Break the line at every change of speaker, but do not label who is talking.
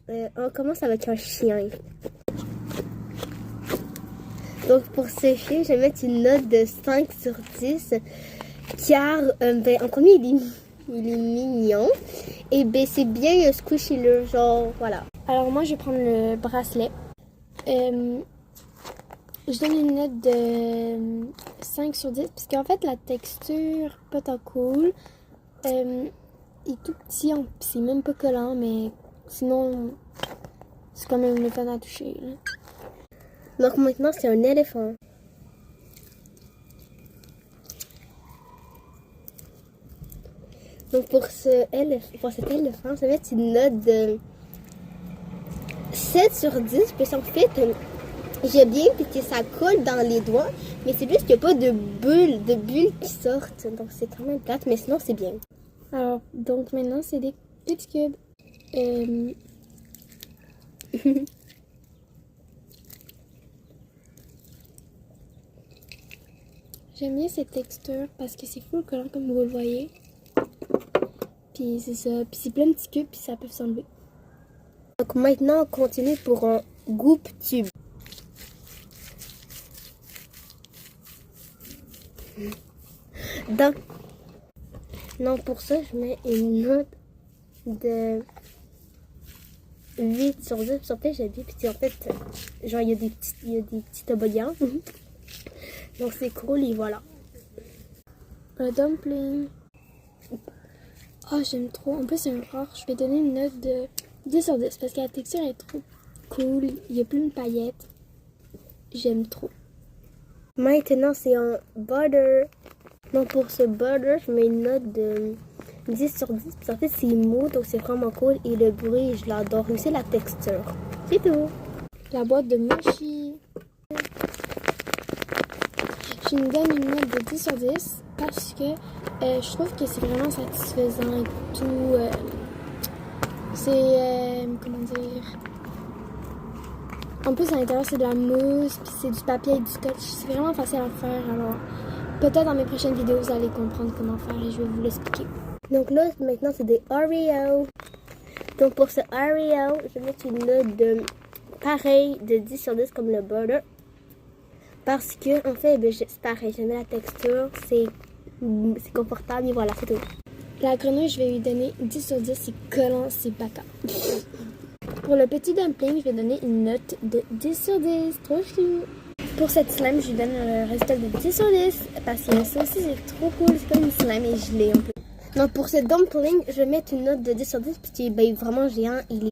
On commence avec un chien. Donc pour ce chien, je vais mettre une note de 5 sur 10. Car, en premier, il est mignon. Et c'est bien squishy, le genre, voilà.
Alors moi, je vais prendre le bracelet. Je donne une note de 5 sur 10. Parce qu'en fait, la texture, pas tant cool. Il est tout petit, c'est même pas collant, mais sinon, c'est quand même le fun à toucher. Là.
Donc maintenant, c'est un éléphant. Donc pour cet éléphant, je vais mettre une note de 7 sur 10. Parce qu'en fait, j'aime bien que ça colle dans les doigts. Mais c'est juste qu'il n'y a pas de bulles qui sortent. Donc c'est quand même plate, mais sinon c'est bien.
Alors, donc maintenant, c'est des petits cubes. J'aime bien cette texture parce que c'est full collant comme vous le voyez. Puis c'est ça. Puis c'est plein de petits cubes puis ça peut s'enlever.
Donc maintenant, on continue pour un goop tube. Donc, non, pour ça, je mets une note de 8 sur 10. Puis en fait, j'aime bien. Puis en fait, genre, il y a des petits toboggans. Donc c'est cool et voilà.
Un dumpling. Oh, j'aime trop. En plus, c'est un rare. Je vais donner une note de 10 sur 10 parce que la texture est trop cool. Il y a plein de paillettes. J'aime trop.
Maintenant, c'est un butter. Donc pour ce butter, je mets une note de 10 sur 10. Puis en fait, c'est mou, donc c'est vraiment cool. Et le bruit, je l'adore. Aussi la texture. C'est tout.
La boîte de mochi. Je me donne une note de 10 sur 10 parce que je trouve que c'est vraiment satisfaisant et tout. C'est, comment dire... En plus, à l'intérieur, c'est de la mousse, puis c'est du papier et du scotch. C'est vraiment facile à faire, alors peut-être dans mes prochaines vidéos, vous allez comprendre comment faire et je vais vous l'expliquer.
Donc là, maintenant, c'est des Oreo. Donc pour ce Oreo, je vais mettre une note de pareil de 10 sur 10 comme le butter. Parce que, en fait, c'est pareil, j'aime la texture, c'est confortable et voilà, c'est tout.
La grenouille, je vais lui donner 10 sur 10, c'est collant, c'est bacon. Pour le petit dumpling, je vais donner une note de 10 sur 10, trop chou. Pour cette slime, je lui donne un résultat de 10 sur 10, parce que ça aussi, c'est trop cool, c'est comme une slime et gelée un peu.
Donc pour ce dumpling, je vais mettre une note de 10 sur 10, puis il est vraiment géant, il est